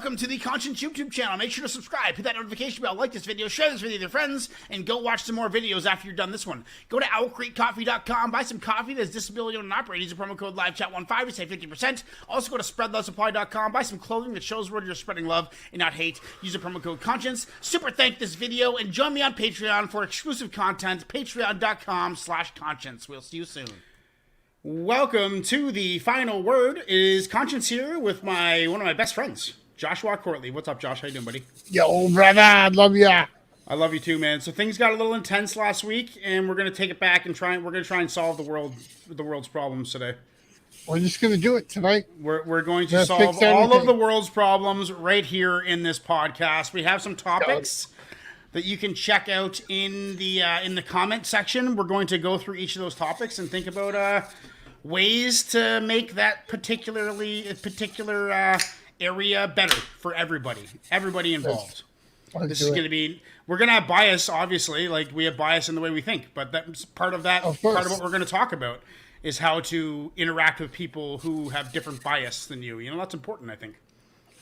welcome to the Conscience YouTube channel. Make sure to subscribe, hit that notification bell, like this video, share this video with your friends, and go watch some more videos after you're done this one. Go to owlcreekcoffee.com, buy some coffee that's disability owned and operated. Use the promo code LiveChat15 to save 50%. Also go to spreadlovesupply.com, buy some clothing that shows where you're spreading love and not hate. Use the promo code Conscience. Super thank this video, and join me on Patreon for exclusive content, patreon.com/conscience. We'll see you soon. Welcome to the final word. It is Conscience here with one of my best friends, Joshua Courtley. What's up, Josh? How you doing, buddy? Yo, brother, I love ya. I love you too, man. So things got a little intense last week, and we're gonna take it back and we're gonna try and solve the world's problems today. We're just gonna do it tonight. We're going to solve all of the world's problems right here in this podcast. We have some topics that you can check out in the comment section. We're going to go through each of those topics and think about ways to make that particular area better for everybody involved. This is going to be, we're going to have bias, obviously, like we have bias in the way we think, but that's part of what we're going to talk about is how to interact with people who have different bias than you. You know, that's important, I think.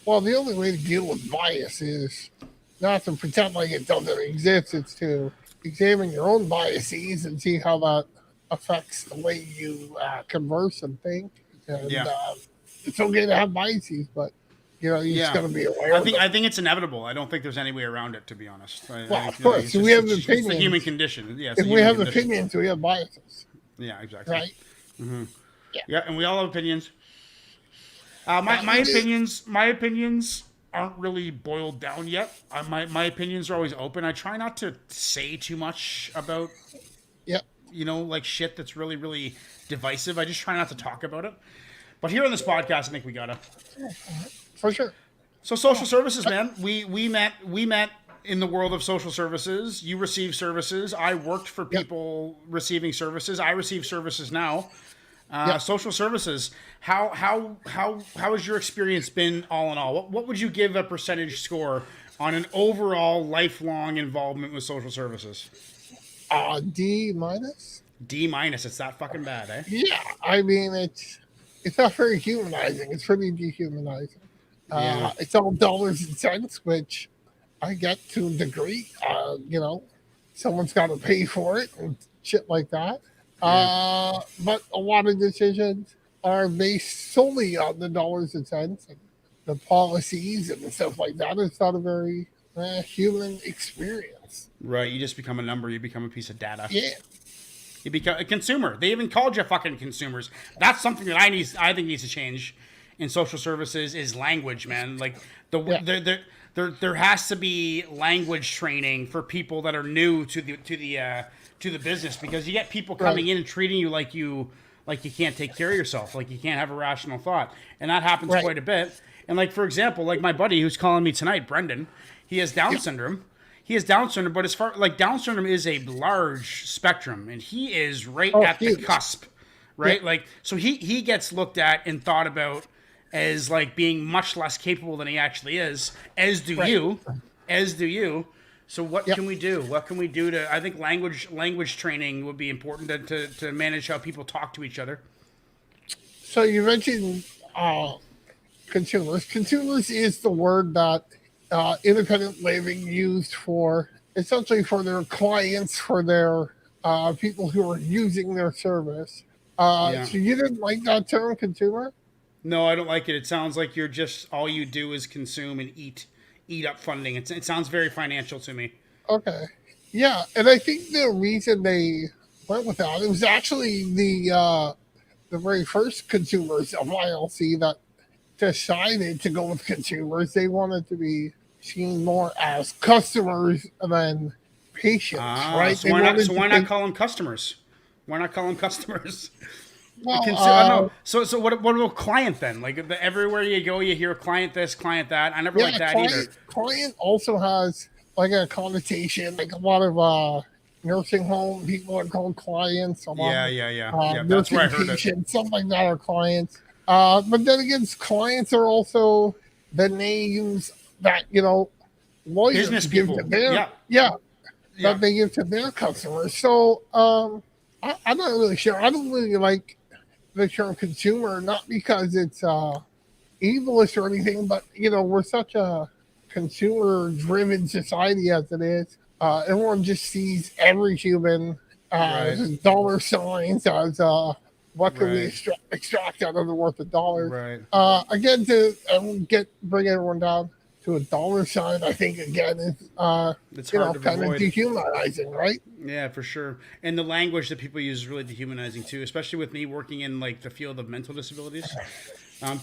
Well, the only way to deal with bias is not to pretend like it doesn't exist. It's to examine your own biases and see how that affects the way you converse and think. And, it's okay to have biases, but you just got to be aware. I think it's inevitable. I don't think there's any way around it, to be honest. Of course, we have opinions. It's a human condition. Yeah, if we have opinions, we have biases. Yeah, exactly. Right. Mm-hmm. Yeah, and we all have opinions. My opinions aren't really boiled down yet. My opinions are always open. I try not to say too much about. Like shit that's really, really divisive. I just try not to talk about it. But here on this podcast, I think we gotta. For sure. So social services, man. We met in the world of social services. You receive services. I worked for people receiving services. I receive services now. Social services. How has your experience been all in all? What would you give a percentage score on an overall lifelong involvement with social services? D-. D-. It's that fucking bad, eh? Yeah, I mean it's not very humanizing. It's pretty dehumanizing. It's all dollars and cents, which I get to a degree. Someone's got to pay for it and shit like that. But a lot of decisions are based solely on the dollars and cents and the policies and stuff like that. It's not a very human experience. Right, you just become a number. You become a piece of data. Yeah. You become a consumer. They even called you fucking consumers. That's something that I think needs to change in social services is language, man. Like there has to be language training for people that are new to the business, because you get people coming in and treating you like you can't take care of yourself, like you can't have a rational thought, and that happens quite a bit. And like for example, like my buddy who's calling me tonight, Brendan, he has Down syndrome. He has Down syndrome, but as far like Down syndrome is a large spectrum, and he is right at the cusp, right? Yeah. Like, so he gets looked at and thought about as like being much less capable than he actually is, as do you. So what can we do? What can we do to, I think language training would be important to manage how people talk to each other. So you mentioned consumers. Consumers is the word that independent living used for essentially for their clients, for their people who are using their service. So you didn't like that term, consumer? No, I don't like it. It sounds like you're just all you do is consume and eat up funding. It sounds very financial to me. Okay, yeah, and I think the reason they went with that, it was actually the very first consumers of ILC that decided to go with consumers. They wanted to be seen more as customers than patients, right? So why not call them customers? Why not call them customers? Well, So what about client then? Like everywhere you go, you hear client this, client that. I never liked that either. Client also has like a connotation, like a lot of nursing home people are called clients. Yeah. That's where I heard it. Something like that are clients. But then again, clients are also the names that lawyers business give people. To their that they give to their customers. So I'm not really sure. I don't really like the term consumer, not because it's ableist or anything, but we're such a consumer-driven society as it is. Everyone just sees every human as dollar signs, as what can we extract out of the worth of dollars. Right. Again, to bring everyone down to a dollar sign, I think again is It's kind hard to of avoid. dehumanizing, right? Yeah, for sure. And the language that people use is really dehumanizing too, especially with me working in like the field of mental disabilities.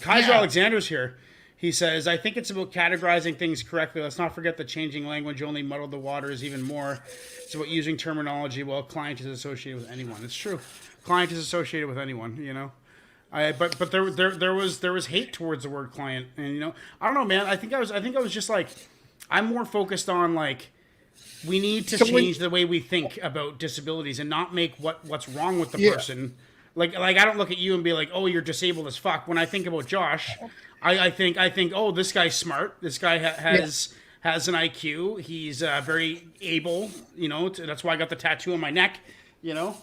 Kaiser Alexander's here. He says, I think it's about categorizing things correctly. Let's not forget that changing language only muddled the waters even more. It's about using terminology. Well, client is associated with anyone. It's true. Client is associated with anyone, But there was hate towards the word client, and I don't know, man. I think I was just like, I'm more focused on like, we need to change the way we think about disabilities and not make what's wrong with the person. Like I don't look at you and be like, oh, you're disabled as fuck. When I think about Josh, I think, oh, this guy's smart. This guy has an IQ. He's very able. That's why I got the tattoo on my neck. Yeah.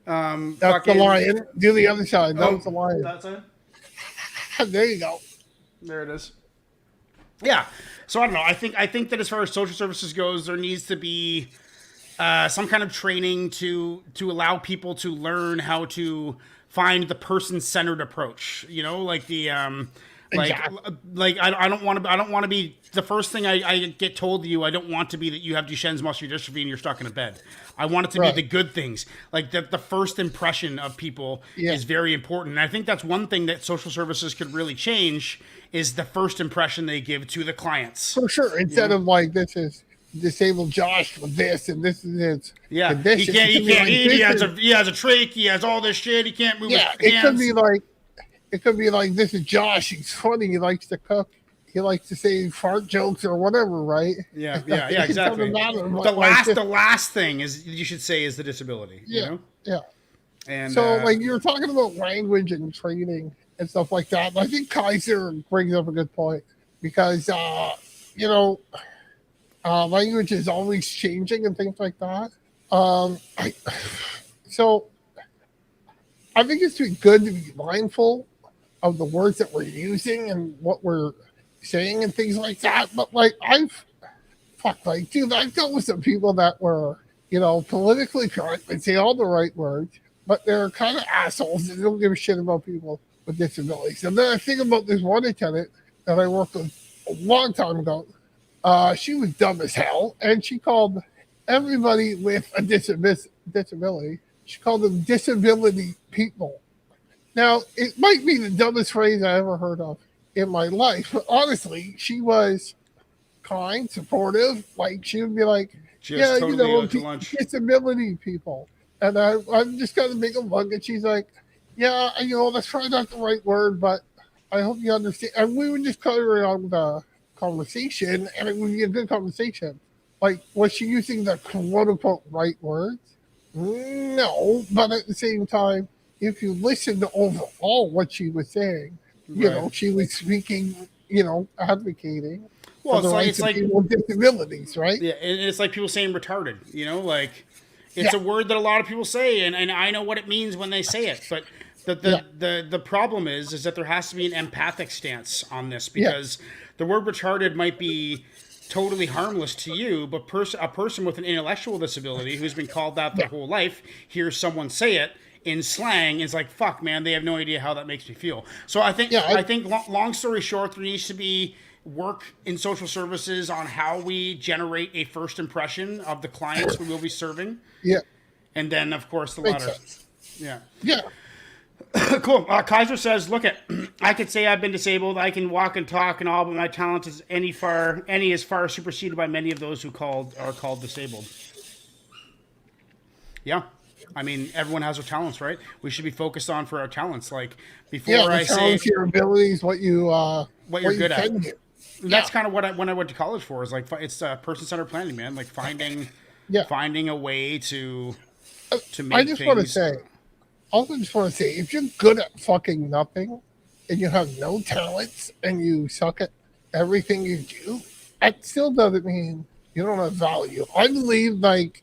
That's the lion. Do the other side. That's the lion. That's it. There you go. There it is. Yeah. So I don't know. I think that as far as social services goes, there needs to be some kind of training to allow people to learn how to find the person-centered approach. Like the like I don't want to be the first thing I get told to you. I don't want to be that you have Duchenne's muscular dystrophy and you're stuck in a bed. I want it to be the good things. Like the first impression of people is very important. And I think that's one thing that social services could really change is the first impression they give to the clients. For sure. Instead of like, this is disabled Josh with this and this is his condition. He can't eat. He has a trach. He has all this shit. He can't move his hands. It could be like, this is Josh. He's funny. He likes to cook. He likes to say fart jokes or whatever, right? Yeah, exactly. The last thing is you should say is the disability. Yeah. And so, like, you were talking about language and training and stuff like that. I think Kaiser brings up a good point because, language is always changing and things like that. So I think it's good to be mindful of the words that we're using and what we're saying and things like that. But like I've dealt with some people that were, politically correct and say all the right words, but they're kind of assholes and don't give a shit about people with disabilities. And then I think about this one attendant that I worked with a long time ago. She was dumb as hell, and she called everybody with a disability. She called them disability people. Now, it might be the dumbest phrase I ever heard of in my life, but honestly, she was kind, supportive. Like, she would be like, disability people. And I'm just going to make a mug, and she's like, yeah, that's probably not the right word, but I hope you understand. And we would just carry on the conversation, and it would be a good conversation. Like, was she using the quote-unquote right words? No, but at the same time, if you listen to overall what she was saying, she was speaking, advocating for the rights of people with disabilities, right? Yeah, and it's like people saying retarded, it's a word that a lot of people say, and I know what it means when they say it, but the problem is that there has to be an empathic stance on this because the word retarded might be totally harmless to you, but a person with an intellectual disability who's been called that their whole life hears someone say it in slang is like, fuck, man, they have no idea how that makes me feel. So I think long story short, there needs to be work in social services on how we generate a first impression of the clients we will be serving. Yeah. And then, of course, the latter. Yeah. Cool. Kaiser says, look I could say I've been disabled. I can walk and talk and all, but my talent is any is far superseded by many of those who are called disabled. Yeah. I mean, everyone has their talents, right? We should be focused on for our talents. Like before I say your abilities, what you're good at. That's kind of when I went to college for is like, it's person-centered planning, man. Like finding a way to make I just want to say, if you're good at fucking nothing and you have no talents and you suck at everything you do, that still doesn't mean you don't have value. I believe like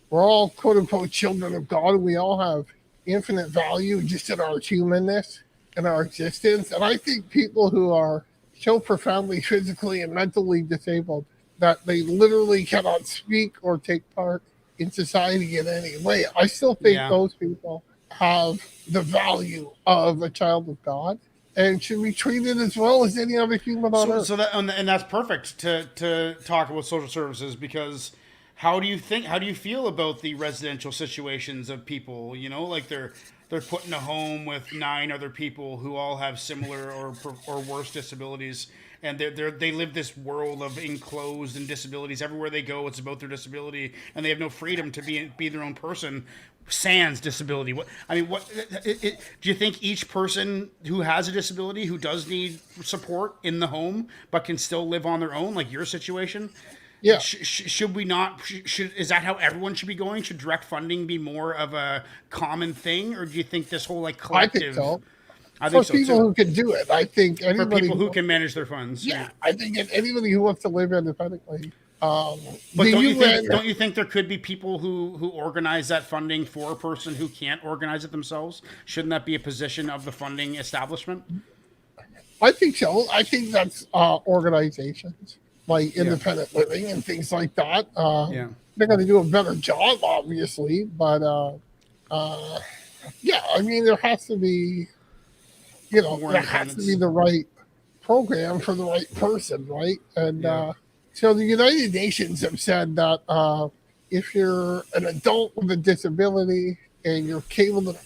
we're all quote unquote children of God and we all have infinite value just in our humanness. in our existence. And I think people who are so profoundly physically and mentally disabled that they literally cannot speak or take part in society in any way, I still think Yeah. those people have the value of a child of God and should be treated as well as any other human on So earth. so that and that's perfect to talk about social services because how do you feel about the residential situations of people, you know, like they're put in a home with 9 other people who all have similar or worse disabilities and they live this world of enclosed and disabilities everywhere they go. It's about their disability and they have no freedom to be their own person sans disability. What I mean, do you think each person who has a disability who does need support in the home but can still live on their own, like your situation? Yeah, Should we not? Should is that how everyone should be going? Should direct funding be more of a common thing, or do you think this whole like I think collective? so. I For think so people too. who can do it, I think For anybody people who who, can manage their funds, yeah, yeah. I think anybody who wants to live independently. But The UN, don't you think there could be people who organize that funding for a person who can't organize it themselves? Shouldn't that be a position of the funding establishment? I think so. I think that's organizations like Yeah, independent living and things like that. yeah. They're going to do a better job, obviously, but uh, yeah, I mean, there has to be, More there has to be independence. the right program for the right person, right? And Yeah. so the United Nations have said that if you're an adult with a disability and you're capable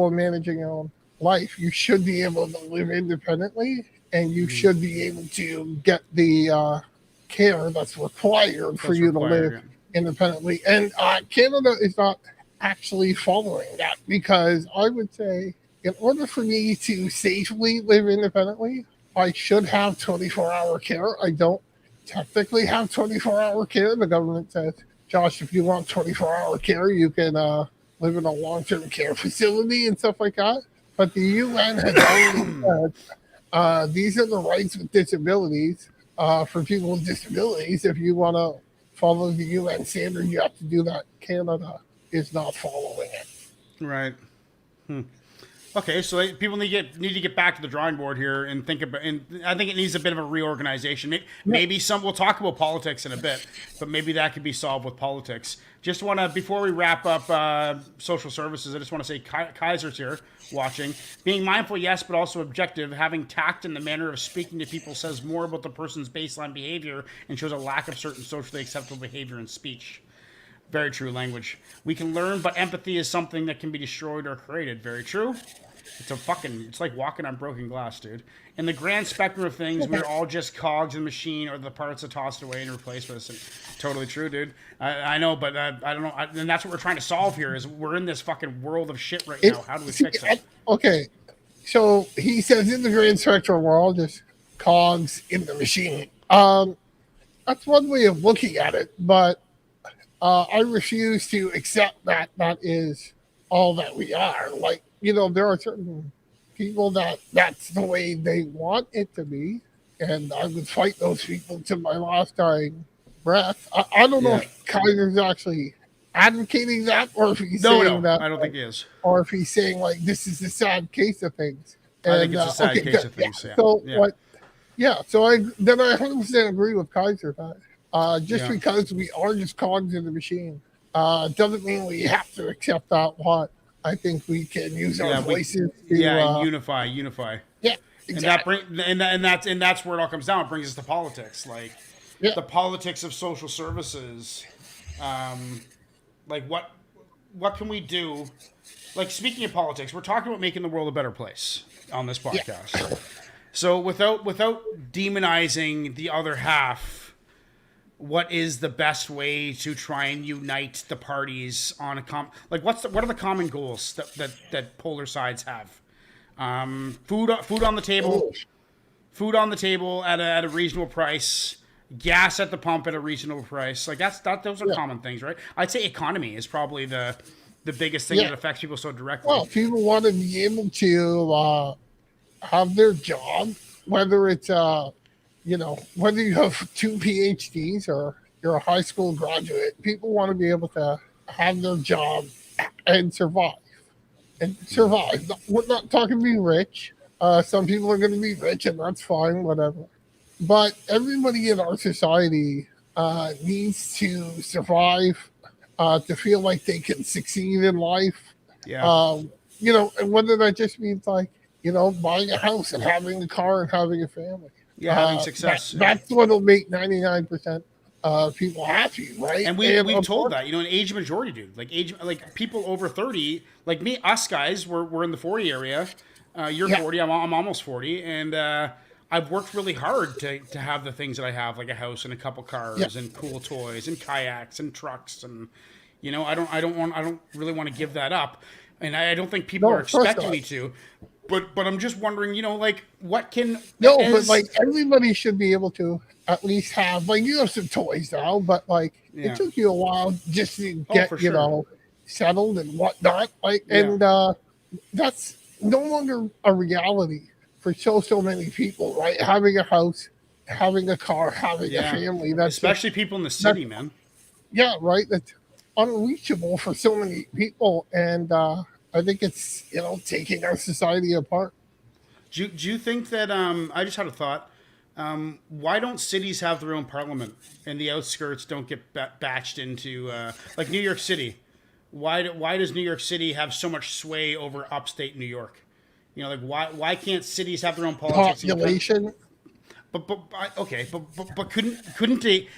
of managing your own life, you should be able to live independently and you Hmm. should be able to get the care that's required for That's you to live required. independently. And Canada is not actually following that because I would say, in order for me to safely live independently, I should have 24-hour care. I don't technically have 24-hour care. The government says, Josh, if you want 24-hour care, you can live in a long term care facility and stuff like that. But the UN has already said these are the rights with disabilities for people with disabilities. If you want to follow the UN standard, you have to do that. Canada is not following it. Yeah. Right. Okay, so people need to get back to the drawing board here and think about. And I think it needs a bit of a reorganization. Yeah. Maybe some. We'll talk about politics in a bit, but maybe that could be solved with politics. Just want to before we wrap up social services, I just want to say Kaiser's here watching. Being mindful, yes, but also objective. Having tact in the manner of speaking to people says more about the person's baseline behavior and shows a lack of certain socially acceptable behavior in speech. Very true language. We can learn, but empathy is something that can be destroyed or created. Very true. It's like walking on broken glass, dude. In the grand spectrum of things, we're all just cogs in the machine or the parts that tossed away and replaced with us. And totally true, dude. I know, but I don't know. And that's what we're trying to solve here is we're in this fucking world of shit right now. How do we fix it? Okay, so he says in the grand spectrum, we're all just cogs in the machine. That's one way of looking at it, but I refuse to accept that that is all that we are. Like, there are certain people that that's the way they want it to be, and I would fight those people to my last dying breath. I don't know Yeah. if Kaiser's actually advocating that, or if he's No, saying that, I don't think he is. or if he's saying like this is the sad case of things. I think And it's a sad okay, case good. of Yeah. things. Yeah. So Yeah. what? Yeah. So I 100% agree with Kaiser that just Yeah. because we are just cogs in the machine doesn't mean we have to accept that lot. I think we can use our Yeah. voices to Yeah. Unify. yeah, And that exactly. that's where it all comes down. It brings us to politics, like Yeah. the politics of social services. Like what can we do? Like speaking of politics, we're talking about making the world a better place on this Yeah. podcast. So without demonizing the other half, what is the best way to try and unite the parties on a what are the common goals that polar sides have? Food on the table, food on the table at a reasonable price, gas at the pump at a reasonable price. Like those are Yeah. common things, right? I'd say economy is probably the biggest thing Yeah. that affects people so directly. Well, people want to be able to have their job, whether it's whether you have two PhDs or you're a high school graduate. People want to be able to have their job and survive. and survive. We're not talking be rich. Some people are going to be rich, and that's fine, whatever. But everybody in our society needs to survive, to feel like they can succeed in life. Yeah. And whether that just means like, buying a house and having a car and having a family. Yeah, having success. That's what'll make 99% people happy, right? And we've told that, an age majority, dude. Like people over 30, like me, us guys, we're in the 40 area. You're 40, I'm almost 40, and I've worked really hard to have the things that I have, like a house and a couple cars and cool toys and kayaks and trucks, and I don't really want to give that up, and I don't think people are expecting me to. But I'm just wondering, like, what can... but, like, everybody should be able to at least have... Like, you have some toys now, but, like, it took you a while just to get, settled and whatnot. Like, and that's no longer a reality for so many people, right? Having a house, having a car, having a family. That's especially people in the city, man. Yeah, right? That's unreachable for so many people, and... I think it's taking our society apart. Do you think that I just had a thought? Why don't cities have their own parliament and the outskirts don't get batched into like New York City? Why does New York City have so much sway over upstate New York? Like why can't cities have their own politics? Population. But couldn't they?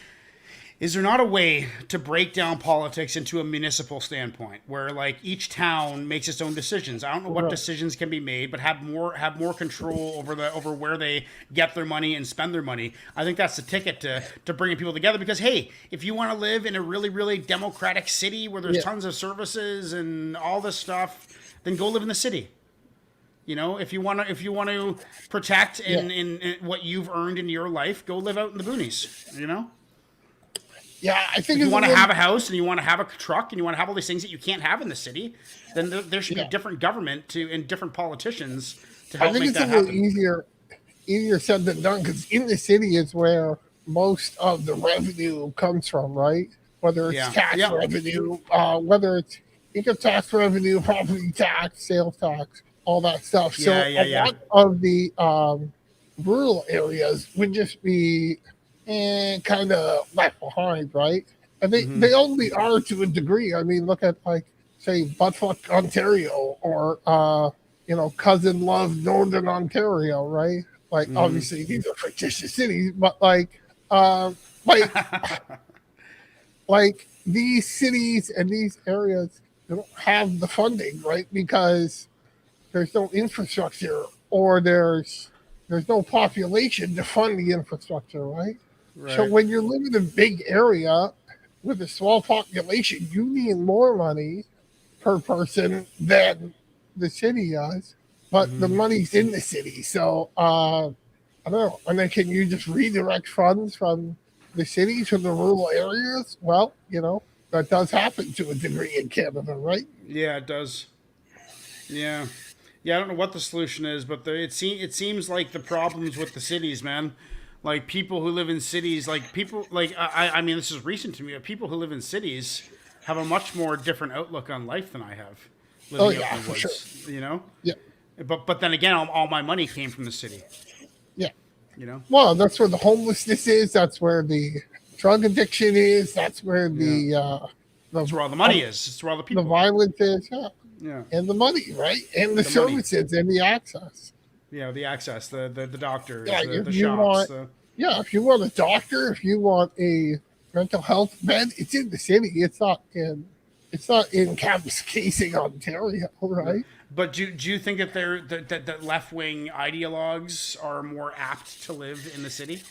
Is there not a way to break down politics into a municipal standpoint where like each town makes its own decisions? I don't know what decisions can be made, but have more control over where they get their money and spend their money. I think that's the ticket to bringing people together, because hey, if you want to live in a really, really democratic city where there's tons of services and all this stuff, then go live in the city. If you want to protect in what you've earned in your life, go live out in the boonies. Yeah, I think if you want to have a house and you want to have a truck and you want to have all these things that you can't have in the city, then there should be a different government and different politicians to help make that happen. I think it's a little easier said than done, because in the city is where most of the revenue comes from, right? Whether it's tax revenue, whether it's income tax revenue, property tax, sales tax, all that stuff. So a lot of the rural areas would just be kind of left behind, right? And they only are to a degree. I mean, look at like, say, Buttfuck, Ontario, or Cousin Love, Northern Ontario, right? Like, obviously these are fictitious cities, but like these cities and these areas, they don't have the funding, right? Because there's no infrastructure, or there's no population to fund the infrastructure, right? So when you're living in a big area with a small population, you need more money per person than the city does, but the money's in the city. So I don't know. And then can you just redirect funds from the city to the rural areas? Well, that does happen to a degree in Canada, right? Yeah, it does. Yeah. I don't know what the solution is, but it seems like the problems with the cities, man. Like people who live in cities, I mean, this is recent to me. But people who live in cities have a much more different outlook on life than I have. Living out in the woods, for sure. Yeah. But then again, all my money came from the city. Yeah. Well, that's where the homelessness is. That's where the drug addiction is. That's where that's where all the money is. It's where all the people. The violence is. Yeah. And the money, right? And the services and the access. Yeah, the access, the doctors, the shops. If you want a doctor, if you want a mental health bed, it's in the city. It's not in Kapuskasing, Ontario, right? But do you think that that left wing ideologues are more apt to live in the city?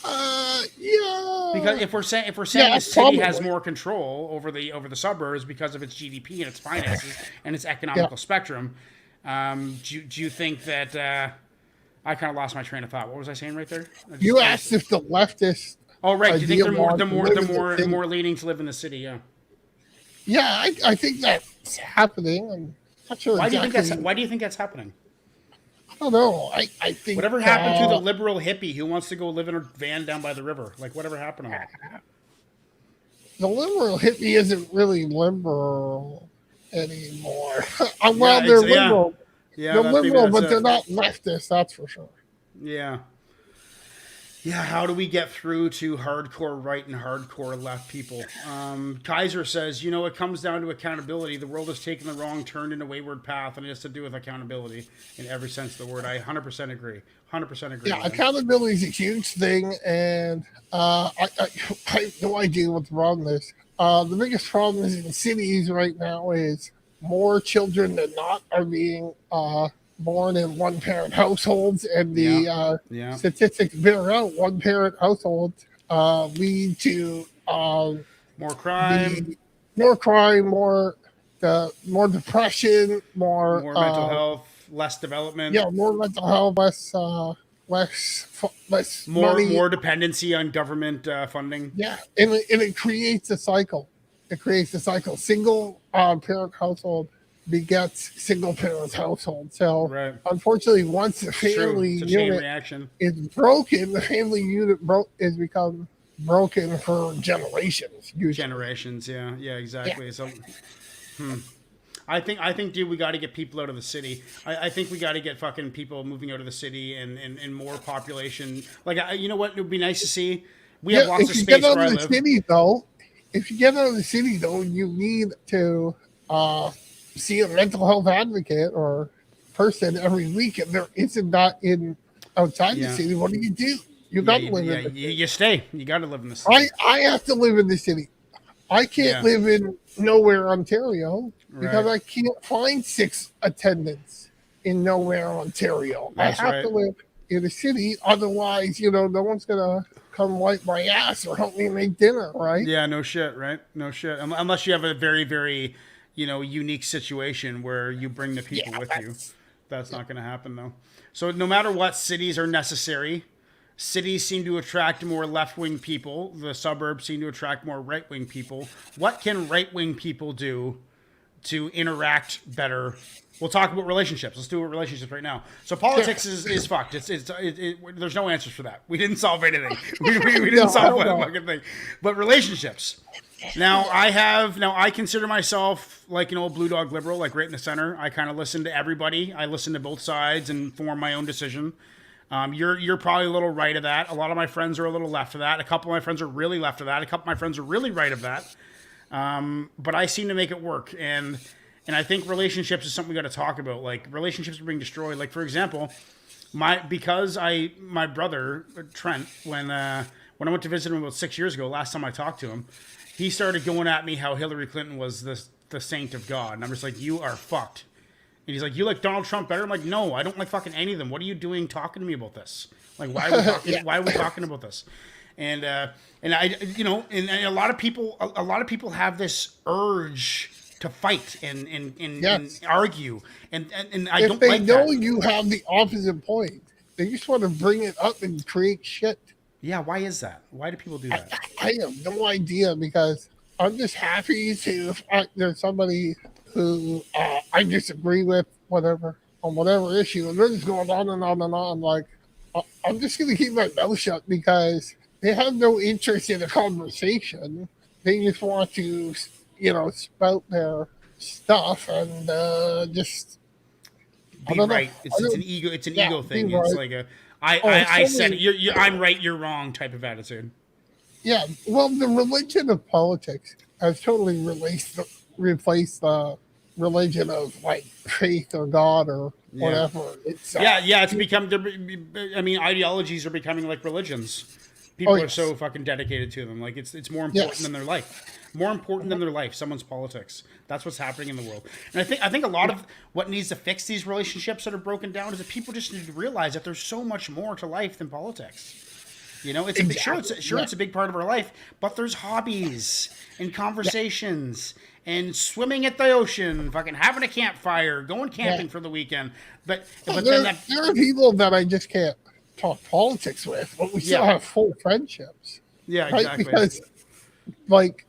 Yeah. Because if we're saying the city has more control over the suburbs because of its GDP and its finances and its economical spectrum. Do you think that I kind of lost my train of thought? What was I saying right there? You asked if the leftists. Oh, right. Do you think they're more leaning to live in the city? Yeah. Yeah, I think that's happening. I'm not sure. Why do you think that's happening? I don't know. I think whatever happened to the liberal hippie who wants to go live in a van down by the river? Like whatever happened to him? The liberal hippie isn't really liberal. anymore. Well, they're Yeah, liberal. yeah. They're Maybe liberal, that's but it. they're not leftist. That's for sure. Yeah. Yeah, how do we get through to hardcore right and hardcore left people? Kaiser says, it comes down to accountability. The world has taken the wrong turn in a wayward path, and it has to do with accountability in every sense of the word. I 100% agree. 100% agree. Yeah, accountability is a huge thing, and I have no idea what the problem is. The biggest problem is in cities right now is more children than not are being born in one-parent households, and the Yeah. statistics bear out one-parent households lead to More crime, the more crime, more depression, more mental health, less development, more mental health, less money. more dependency on government funding. Yeah, and it creates a cycle. It creates a cycle. Single parent household begets single parent household. So Right. unfortunately, once the It's true. family It's a chain unit reaction. is broken, the family unit is become broken for generations. Usually. Generations, yeah, exactly. Yeah. So, I think, dude, we got to get people out of the city. I think we got to get fucking people moving out of the city and more population. Like, you know what? It would be nice to see. We have lots of space where I live. If you get out of the city, though, you need to see a mental health advocate or person every week. If there isn't that outside the city, what do? You got to live in the city. You stay. You got to live in the city. I have to live in the city. I can't live in Nowhere, Ontario, because I can't find 6 attendants in Nowhere, Ontario. That's I have to live in the city. Otherwise, no one's going to come wipe my ass or help me make dinner, right? Yeah, no shit, right? No shit. Unless you have a very, very, unique situation where you bring the people with you. That's not going to happen, though. So no matter what, cities are necessary. Cities seem to attract more left-wing people. The suburbs seem to attract more right-wing people. What can right-wing people do to interact better? We'll talk about relationships. Let's do relationships right now. So politics is fucked. There's no answers for that. We didn't solve anything. We didn't solve one fucking thing. But relationships. Now I consider myself like an old blue dog liberal, like right in the center. I kind of listen to everybody. I listen to both sides and form my own decision. You're probably a little right of that. A lot of my friends are a little left of that. A couple of my friends are really left of that. A couple of my friends are really right of that. But I seem to make it work. And I think relationships is something we got to talk about. Like, relationships are being destroyed. Like, for example, my brother Trent, when I went to visit him about 6 years ago, last time I talked to him, he started going at me how Hillary Clinton was the saint of God, and I'm just like, you are fucked. And he's like, you like Donald Trump better? I'm like, no, I don't like fucking any of them. What are you doing talking to me about this? Like, why are we talking? Why are we talking about this? And I, and a lot of people have this urge to fight and argue, and I don't like that. If they know you have the opposite point, they just want to bring it up and create shit. Yeah, why is that? Why do people do that? I have no idea, because I'm just happy there's somebody who I disagree with, on whatever issue, and they're just going on and on and on. Like, I'm just going to keep my mouth shut, because they have no interest in a conversation. They just want to, spout their stuff and just be right. It's an ego. It's an ego thing. It's like I said it. I'm right. You're wrong. Type of attitude. Yeah. Well, the religion of politics has totally replaced the religion of like faith or God or whatever. It's it's become. I mean, ideologies are becoming like religions. People are so fucking dedicated to them. Like, it's more important than their life. More important than their life. Someone's politics. That's what's happening in the world. And I think a lot of what needs to fix these relationships that are broken down is that people just need to realize that there's so much more to life than politics. It's a big part of our life, but there's hobbies and conversations and swimming at the ocean, fucking having a campfire, going camping for the weekend. But there are people that I just can't talk politics with, but we still have full friendships. Yeah, exactly. Because like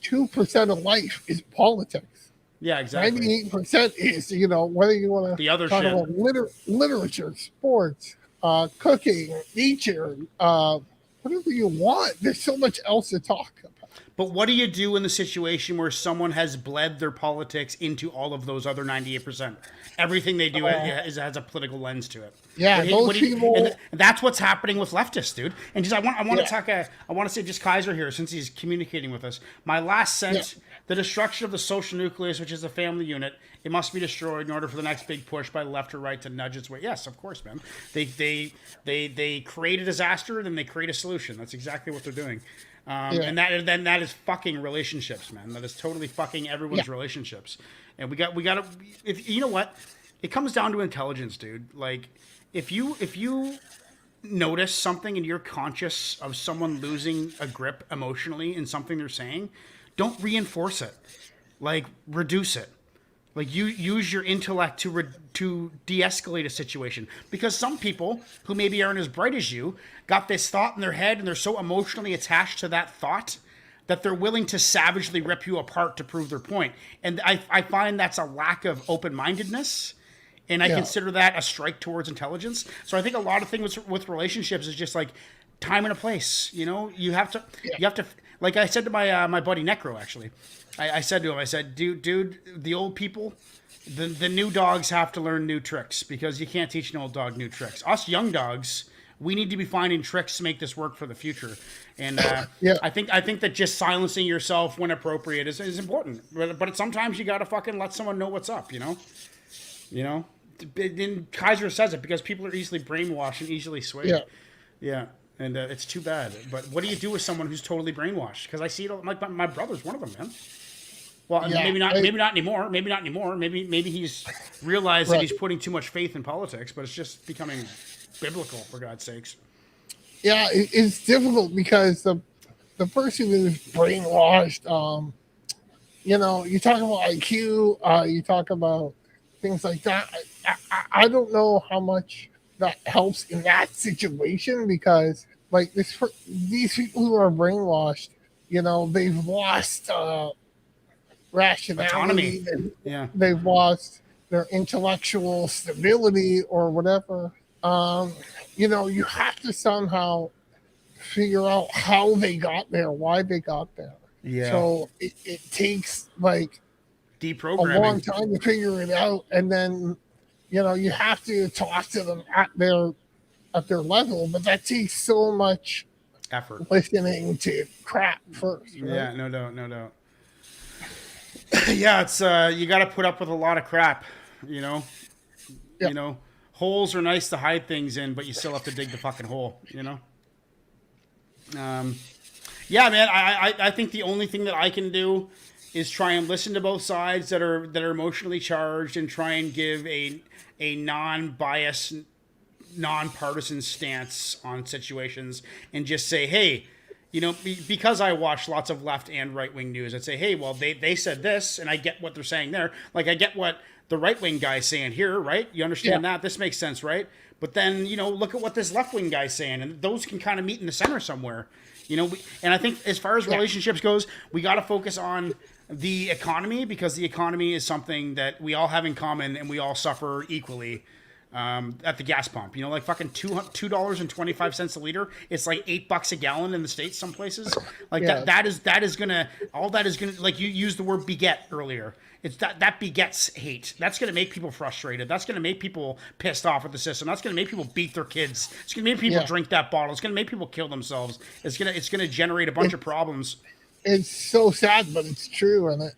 2% of life is politics. Yeah, exactly. 98% is, whether you want to talk about literature, sports, cooking, nature, whatever you want. There's so much else to talk about. But what do you do in the situation where someone has bled their politics into all of those other 98%? Everything they do has a political lens to it. Yeah, And that's what's happening with leftists, dude. And just I want to talk. I want to say just Kaiser here, since he's communicating with us. My last sense: the destruction of the social nucleus, which is the family unit, it must be destroyed in order for the next big push by left or right to nudge its way. Yes, of course, man. They create a disaster, then they create a solution. That's exactly what they're doing. And that is fucking relationships, man. That is totally fucking everyone's relationships. And we got to. If you know what, it comes down to intelligence, dude. Like if you notice something and you're conscious of someone losing a grip emotionally in something they're saying, don't reinforce it. Like reduce it. Like you use your intellect to de-escalate a situation, because some people who maybe aren't as bright as you got this thought in their head and they're so emotionally attached to that thought that they're willing to savagely rip you apart to prove their point. And I find that's a lack of open-mindedness, and I consider that a strike towards intelligence. So I think a lot of things with relationships is just like time and a place. You know, you have to like I said to my buddy Necro, actually. I said to him, I said, dude, the old people, the new dogs have to learn new tricks, because you can't teach an old dog new tricks. Us young dogs, we need to be finding tricks to make this work for the future. And I think that just silencing yourself when appropriate is important. But sometimes you got to fucking let someone know what's up, you know? You know? And Kaiser says it because people are easily brainwashed and easily swayed. Yeah. And it's too bad. But what do you do with someone who's totally brainwashed? Because I see it, like my brother's one of them, man. Well, maybe not anymore. Maybe not anymore. Maybe he's realized that he's putting too much faith in politics, but it's just becoming biblical, for God's sakes. Yeah, it's difficult because the person who's brainwashed, you know, you talk about IQ, you talk about things like that. I don't know how much that helps in that situation, because like these people who are brainwashed, you know, they've lost rationality. They've lost their intellectual stability or whatever. You know, you have to somehow figure out how they got there, why they got there. Yeah. So it takes like deprogramming a long time to figure it out, and then you know you have to talk to them at their level, but that takes so much effort. Listening to crap first. Right? Yeah, no doubt. Yeah, it's you got to put up with a lot of crap, you know. You know, holes are nice to hide things in, but you still have to dig the fucking hole, you know. Yeah, man, I think the only thing that I can do is try and listen to both sides that are emotionally charged, and try and give a non-biased, non-partisan stance on situations, and just say, hey, you know, because I watch lots of left and right-wing news, I'd say, hey, well, they said this, and I get what they're saying there. Like, I get what the right-wing guy's saying here, right? You understand that? This makes sense, right? But then, you know, look at what this left-wing guy's saying, and those can kind of meet in the center somewhere. You know, and I think as far as relationships goes, we got to focus on the economy, because the economy is something that we all have in common, and we all suffer equally. At the gas pump, you know, like fucking $2.25 a liter. It's like $8 a gallon in the States, some places. Like that is gonna, like you used the word beget earlier. It's that begets hate. That's gonna make people frustrated. That's gonna make people pissed off at the system. That's gonna make people beat their kids. It's gonna make people drink that bottle. It's gonna make people kill themselves. It's gonna generate a bunch of problems. It's so sad, but it's true, and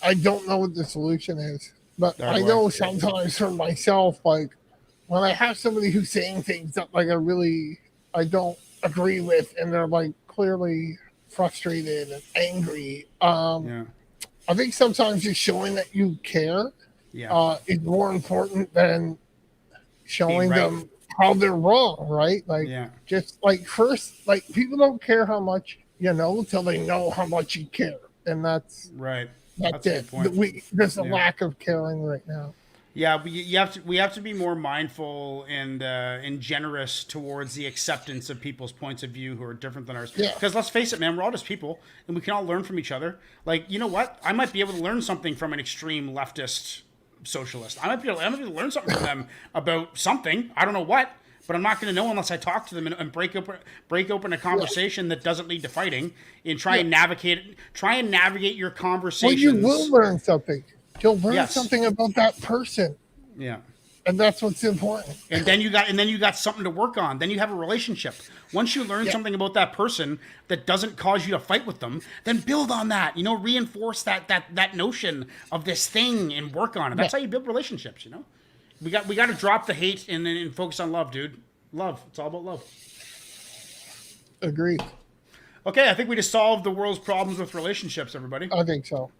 I don't know what the solution is. But I know sometimes for myself, like when I have somebody who's saying things that like I don't agree with, and they're like clearly frustrated and angry. I think sometimes just showing that you care is more important than showing them how they're wrong, right? Like just like first, like people don't care how much you know till they know how much you care, and that's right. That's it. There's a lack of caring right now. Yeah, we have to be more mindful and generous towards the acceptance of people's points of view who are different than ours. Because let's face it, man, we're all just people, and we can all learn from each other. Like, you know what? I might be able to learn something from an extreme leftist socialist. I might be able to learn something from them about something. I don't know what, but I'm not going to know unless I talk to them and break open a conversation that doesn't lead to fighting, and try and navigate your conversations. Well, you will learn something. You'll learn Yes. something about that person. Yeah. And that's what's important. And then you got something to work on. Then you have a relationship. Once you learn something about that person that doesn't cause you to fight with them, then build on that. Reinforce that notion of this thing and work on it. That's how you build relationships. We got to drop the hate and focus on love, dude. Love. It's all about love. Agreed. Okay, I think we just solved the world's problems with relationships, everybody. I think so.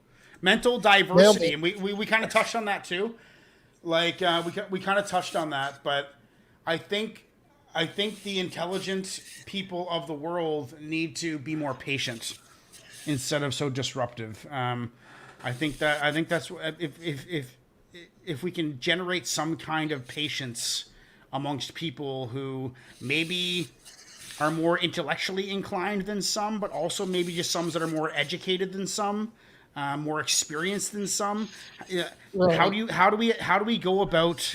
Mental diversity, and we kind of touched on that too. Like we kind of touched on that, but I think the intelligent people of the world need to be more patient instead of so disruptive. I think that's if we can generate some kind of patience amongst people who maybe are more intellectually inclined than some, but also maybe just some that are more educated than some. More experienced than some. Right. How do we go about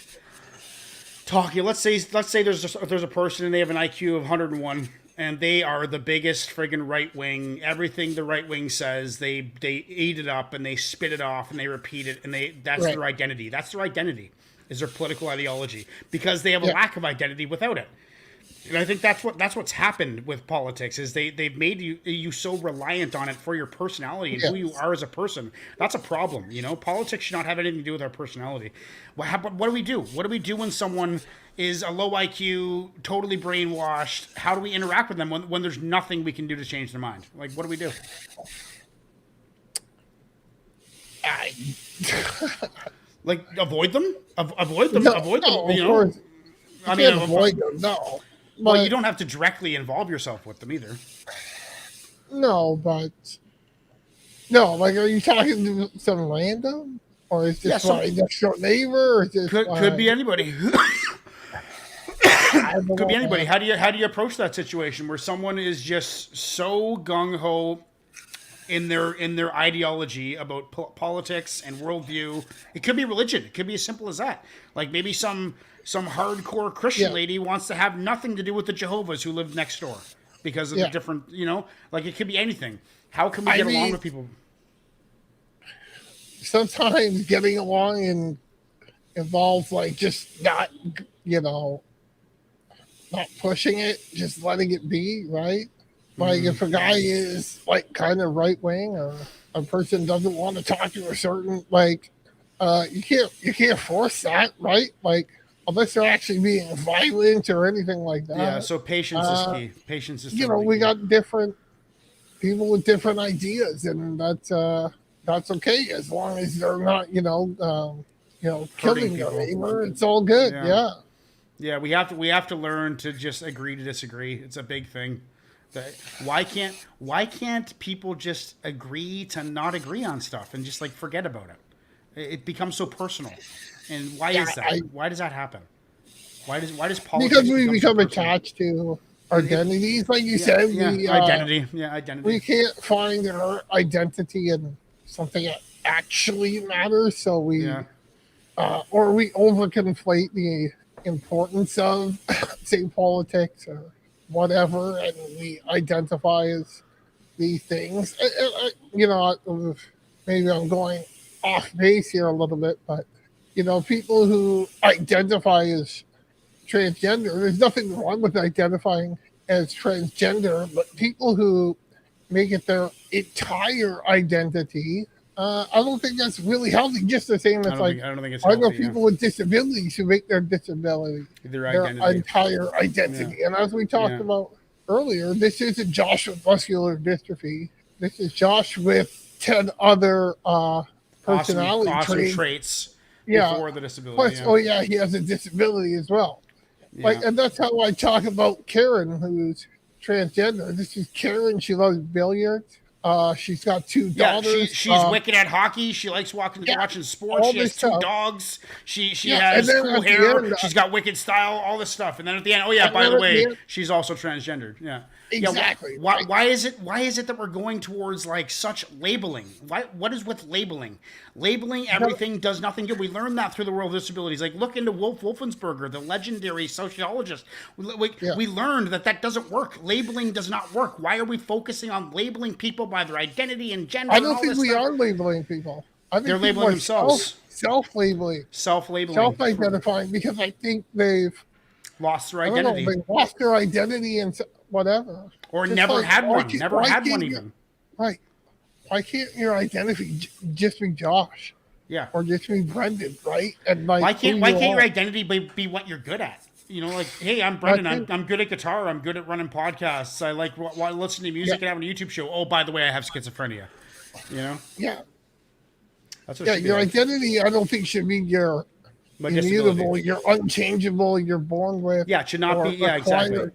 talking? Let's say there's a person and they have an IQ of 101 and they are the biggest friggin' right wing. Everything the right wing says, they eat it up and they spit it off and they repeat it, and that's their identity. That's their identity, is their political ideology, because they have a lack of identity without it. And I think that's what's happened with politics, is they've made you so reliant on it for your personality and who you are as a person. That's a problem, Politics should not have anything to do with our personality. What do we do? What do we do when someone is a low IQ, totally brainwashed? How do we interact with them when there's nothing we can do to change their mind? Like, what do we do? Like, avoid them? Avoid them? No, avoid them? Of course. I mean, avoid them. No. Well, you don't have to directly involve yourself with them either. No, but like, are you talking to some random, or is this my next door neighbor, or is this could be anybody? Could be anybody. How do you approach that situation where someone is just so gung ho in their ideology about politics and worldview? It could be religion. It could be as simple as that. Like, maybe some hardcore Christian lady wants to have nothing to do with the Jehovah's who live next door because of the different, like, it could be anything. How can we get along with people? Sometimes getting along involves, like, just not pushing it, just letting it be, right? Like, if a guy is, like, kind of right wing, or a person doesn't want to talk to a certain, like, you can't force that, right? Like, unless they're actually being violent or anything like that. Yeah, so patience is key. Patience is we key. Got different people with different ideas, and that's okay, as long as they're not, killing their neighbor. It's all good. Yeah, we have to learn to just agree to disagree. It's a big thing. Why can't people just agree to not agree on stuff and just, like, forget about it? It becomes so personal. And why is that? Why does that happen? Why does politics? Because we become attached to identities, like you said. Identity. We can't find our identity in something that actually matters, so we overconflate the importance of, say, politics or whatever, and we identify as these things. Maybe I'm going off base here a little bit, but people who identify as transgender, there's nothing wrong with identifying as transgender, but people who make it their entire identity, I don't think that's really healthy. Just the same as, like, I don't think it's healthy. I know people with disabilities who make their disability their entire identity. And as we talked about earlier, this isn't Josh with muscular dystrophy. This is Josh with 10 other personality traits. Before the disability. Plus, he has a disability as well. Like, and that's how I talk about Karen, who's transgender. This is Karen. She loves billiards. She's got two Yeah, daughters. she's wicked at hockey. She likes watching sports. All She has this two stuff. dogs. She And has then cool at the hair. end, She's got wicked style. All this stuff. And then at the end, oh yeah, by the way, she's also transgendered. Yeah. exactly. Yeah. Why is it that we're going towards like such labeling? What is with labeling? Labeling everything does nothing good. We learned that through the World of Disabilities. Like look into Wolfensberger, the legendary sociologist. We learned that doesn't work. Labeling does not work. Why are we focusing on labeling people by their identity and gender? I don't think we are labeling people. I think they're labeling themselves. Self-labeling. Self-identifying, because I think they've lost their identity. They lost their identity and whatever. Or just never had one. Never had one even. Right. Why can't your identity just be Josh? Yeah. Or just be Brendan, right? And like, why can't your identity be what you're good at? You know, like, hey, I'm Brendan. I'm good at guitar. I'm good at running podcasts. I like listening to music and having a YouTube show. Oh, by the way, I have schizophrenia. You know? Yeah. That's what your identity, I don't think should be your immutable, you're unchangeable, you're born with. Yeah, it should not be. Yeah, exactly.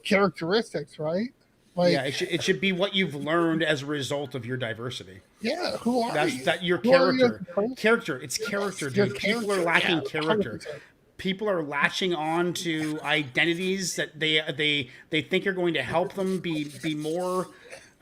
Characteristics, right? Like, yeah, it should be what you've learned as a result of your diversity. Yeah, who are you? That your character. Character. It's character, dude. People are lacking character. 100%. People are latching on to identities that they think are going to help them be more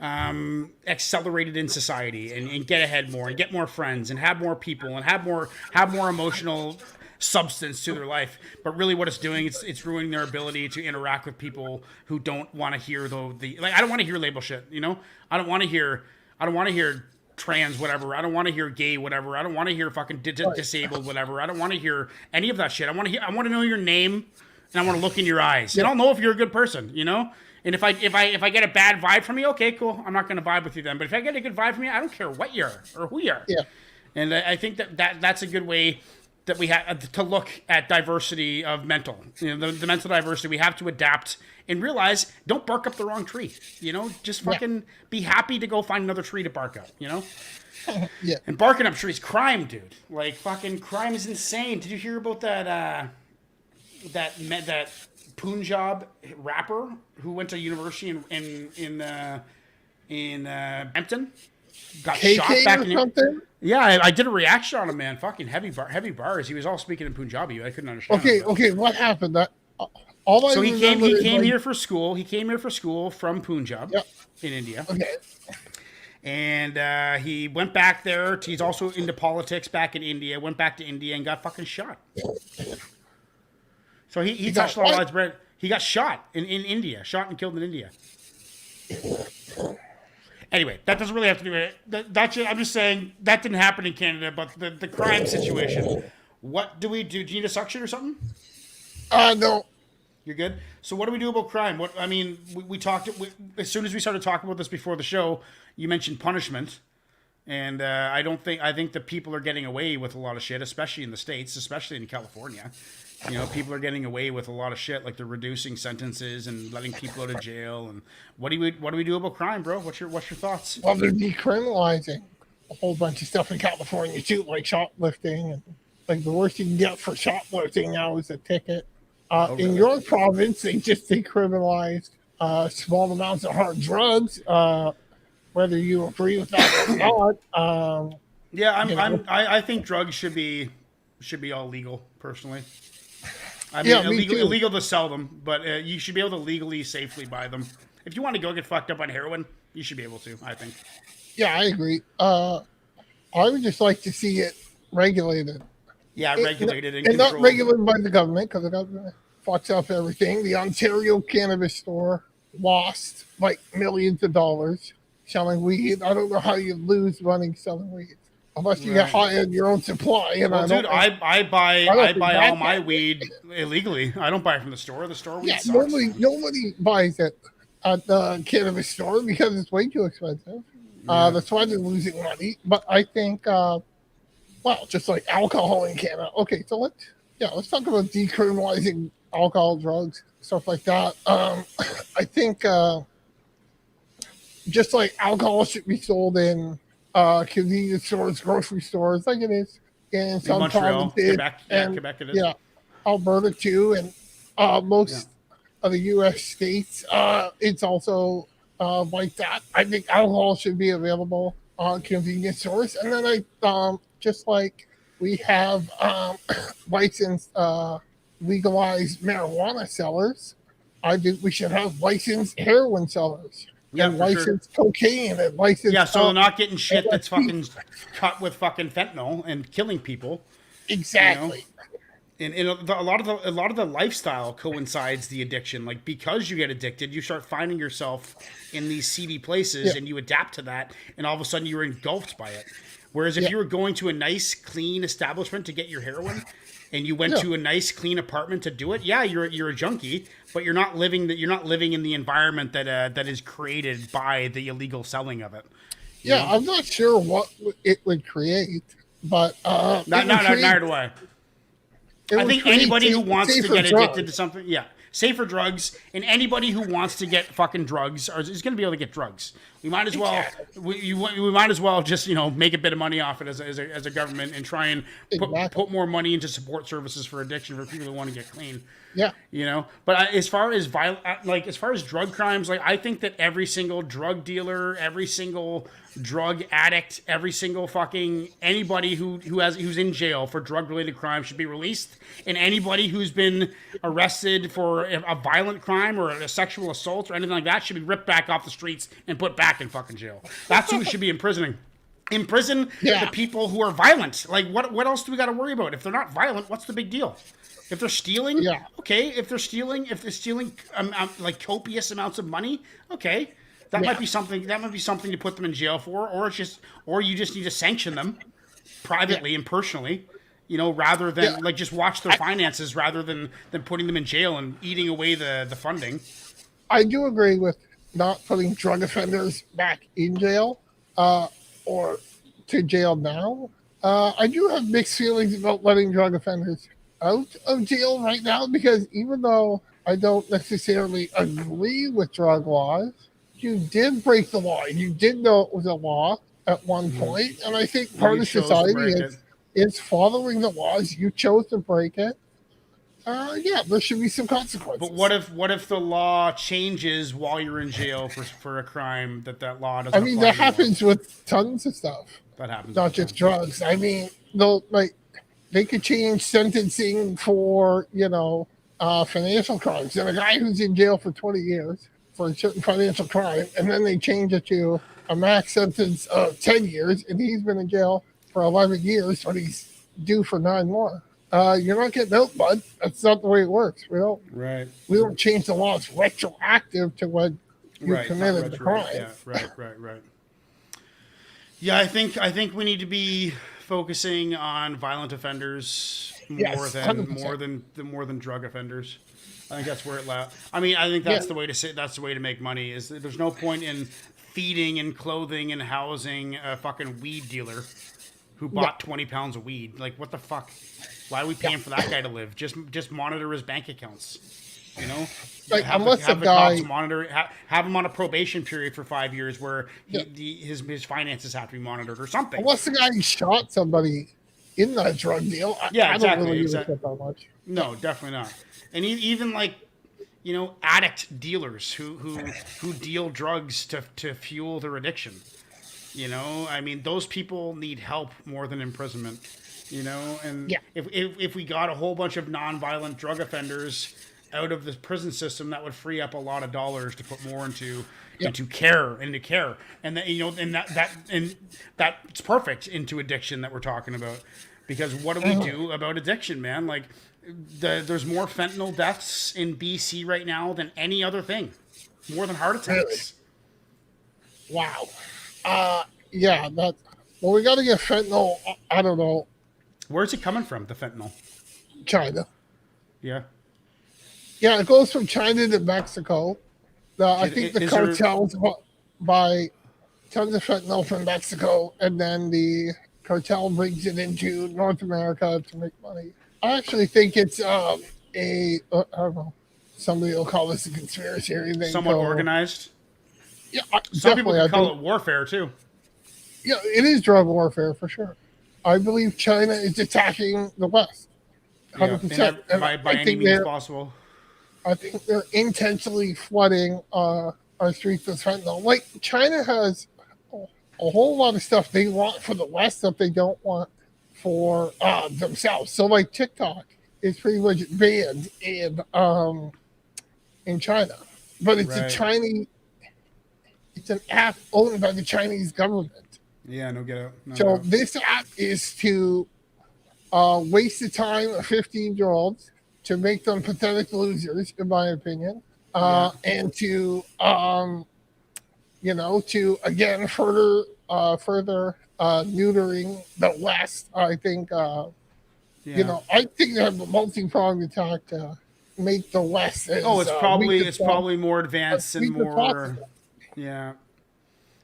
accelerated in society and get ahead more and get more friends and have more people and have more emotional substance to their life. But really what it's doing, it's ruining their ability to interact with people who don't want to hear the like, I don't want to hear label shit, you know? I don't want to hear trans whatever. I don't want to hear gay whatever. I don't want to hear fucking disabled whatever. I don't want to hear any of that shit. I want to know your name and I want to look in your eyes. And I'll know if you're a good person, you know? And if I get a bad vibe from you, okay, cool. I'm not going to vibe with you then. But if I get a good vibe from you, I don't care what you are or who you are. Yeah. And I think that's a good way that we have to look at diversity of mental. You know, the mental diversity. We have to adapt and realize, don't bark up the wrong tree. You know, just fucking be happy to go find another tree to bark up. You know. Yeah. And barking up trees, crime, dude. Like fucking crime is insane. Did you hear about that Punjab rapper who went to university in Hampton? Got shot back in something? Yeah, I did a reaction on him, man. Fucking heavy bars. He was all speaking in Punjabi. I couldn't understand. Okay, what happened? He came here for school. He came here for school from Punjab in India. Okay. And he went back there. He's also into politics back in India. Went back to India and got fucking shot. So he touched a lot of lives, Brett. He got shot in India. Shot and killed in India. Anyway, that doesn't really have to do with it. I'm just saying that didn't happen in Canada, but the crime situation. What do we do? Do you need a suction or something? No. You're good? So what do we do about crime? We talked, as soon as we started talking about this before the show, you mentioned punishment. And I think that people are getting away with a lot of shit, especially in the States, especially in California. You know, people are getting away with a lot of shit, like they're reducing sentences and letting people out of jail. And what do we do about crime, bro? What's your thoughts? Well, they're decriminalizing a whole bunch of stuff in California too, like shoplifting, and like the worst you can get for shoplifting now is a ticket. Really? In your province, they just decriminalized small amounts of hard drugs. Whether you agree with that or not. I think drugs should be all legal, personally. I mean, illegal to sell them, but you should be able to legally, safely buy them. If you want to go get fucked up on heroin, you should be able to, I think. Yeah, I agree. I would just like to see it regulated. Yeah, regulated and controlled. Not regulated by the government, because the government fucks up everything. The Ontario cannabis store lost like millions of dollars selling weed. I don't know how you lose money selling weed. Unless you get high on your own supply. And I buy all my weed illegally. I don't buy it from the store. The store weed sucks. Nobody buys it at the cannabis store because it's way too expensive. That's why they're losing money. But I think, just like alcohol in Canada. Okay, so let's talk about decriminalizing alcohol, drugs, stuff like that. I think just like alcohol should be sold in convenience stores, grocery stores, like it is in some Montreal, provinces, Quebec. Quebec it is. Yeah, Alberta too, and most of the U.S. states. It's also like that. I think alcohol should be available on convenience stores, and then just like we have licensed legalized marijuana sellers, I think we should have licensed heroin sellers Yeah, and for sure. licensed cocaine and licensed Yeah, so they're not getting shit that's LSD. fucking cut with fucking fentanyl and killing people. You know, Exactly. and a lot of the lifestyle coincides the addiction. Like because you get addicted, you start finding yourself in these seedy Yeah. places, and you adapt to that, and all of a sudden you're engulfed by it. Whereas if Yeah. you were going to a nice, clean establishment to get your heroin, and you went Yeah. to a nice, clean apartment to do it, yeah, you're a junkie, but you're not living in the environment that is created by the illegal selling of it. You Yeah. know, I'm not sure what it would create, but neither do I. it I would think create anybody who wants to safer get addicted to drugs. something, yeah, safer drugs, and anybody who wants to get fucking drugs is going to be able to get drugs. We might as well, Exactly. we might as well just make a bit of money off it as a government and try and Exactly. put more money into support services for addiction for people who want to get clean. Yeah. But as far as as far as drug crimes, like I think that every single drug dealer, every single drug addict, every single fucking anybody who's in jail for drug related crimes should be released, and anybody who's been arrested for a violent crime or a sexual assault or anything like that should be ripped back off the streets and put back in fucking jail. That's who we should be imprisoning. Imprison the Yeah. people who are violent. Like what else do we got to worry about? If they're not violent, what's the big deal? If they're stealing, Yeah. okay. If they're stealing like copious amounts of money, okay, that Yeah. might be something. That might be something to put them in jail for, or you just need to sanction them privately and personally. Rather Yeah. than like just watch their finances, rather than putting them in jail and eating away the funding. I do agree with not putting drug offenders back in jail or to jail now. I do have mixed feelings about letting drug offenders out of jail right now because even though I don't necessarily agree with drug laws, you did break the law. You did know it was a law at one point, and I think part You of chose to society break it. is following the laws. You chose to break it. Yeah, there should be some consequences. But what if the law changes while you're in jail for a crime that law doesn't I mean, apply that anymore? happens with tons of stuff, That happens. not all the just time. drugs. I mean, they could change sentencing for financial crimes, and a guy who's in jail for 20 years for a certain financial crime, and then they change it to a max sentence of 10 years, and he's been in jail for 11 years, but he's due for 9 more. You're not getting out, bud. That's not the way it works. Right. We don't change the laws retroactive to when you Right. committed Not the retro. crime. Yeah. Right. Yeah, I think we need to be focusing on violent offenders Yes, more than 100%. more than drug offenders. I think that's where it lies. I mean, I think that's Yeah. the way to say that's the way to make money. Is that there's no point in feeding and clothing and housing a fucking weed dealer who bought 20 pounds of weed. Like, what the fuck? Why are we paying for that guy to live? Just monitor his bank accounts. Like, have unless have a the cops guy, monitor have him on a probation period for 5 years where Yeah. his finances have to be monitored or something. unless the guy shot somebody in that drug deal, Yeah, I exactly, don't really give a exactly. shit that much. No, definitely not. And even like addict dealers who deal drugs to fuel their addiction. I mean, those people need help more than imprisonment. And Yeah. if we got a whole bunch of nonviolent drug offenders out of the prison system, that would free up a lot of dollars to put more into care, and that and that's perfect into addiction that we're talking about, because what do we do about addiction, man? Like there's more fentanyl deaths in BC right now than any other thing, more than heart attacks. Wow. Yeah, well, we got to get fentanyl. I don't know, Where's it coming from? The fentanyl? China. Yeah. Yeah, it goes from China to Mexico. I Is- think the is there- cartels buy tons of fentanyl from Mexico, and then the cartel brings it into North America to make money. I actually think it's I don't know. Somebody will call this a conspiracy or anything. Somewhat organized. Yeah, Some people definitely. could call it warfare too. Yeah, it is drug warfare for sure. I believe China is attacking the West, Yeah. 100%. And by any means possible. I think they're intentionally flooding our streets with fentanyl. Like China has a whole lot of stuff they want for the West that they don't want for themselves. So like TikTok is pretty much banned in China, but it's a Right. Chinese. It's an app owned by the Chinese government. Yeah, no get out. No So doubt. this app is to waste the time of 15-year-olds to make them pathetic losers, in my opinion, Yeah. and to to again further neutering the West. I think Yeah. I think they have a multi-pronged attack to make the West as Oh, weak it's probably more as advanced and weak as more. possible. Yeah.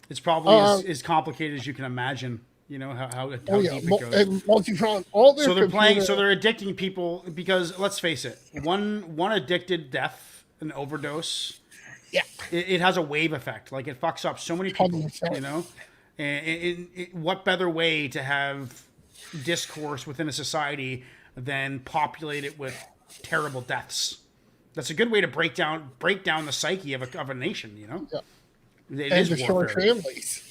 It's probably Uh, as complicated as you can imagine. You know oh how yeah, deep it goes. and multi-pronged. All their So they're playing. computer. So they're addicting people because let's face it, one addicted death, an overdose, Yeah, it has a wave effect. Like it fucks up so many people. 100%. You know, and what better way to have discourse within a society than populate it with terrible deaths? That's a good way to break down the psyche of a nation. You know, Yeah. it And is destroy warfare families.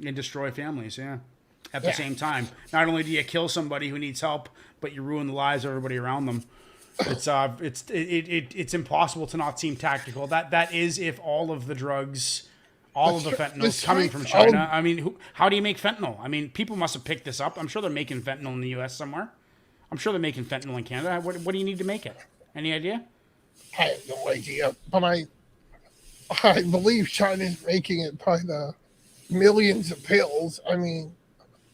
and destroy families. Yeah. At the Yeah. same time, not only do you kill somebody who needs help, but you ruin the lives of everybody around them. It's impossible to not seem tactical. That is if all of the drugs, all of the fentanyl is coming from China. I mean, how do you make fentanyl? I mean, people must have picked this up. I'm sure they're making fentanyl in the U.S. somewhere. I'm sure they're making fentanyl in Canada. What do you need to make it? Any idea? I have no idea, but I believe China's making it by the millions of pills. I mean,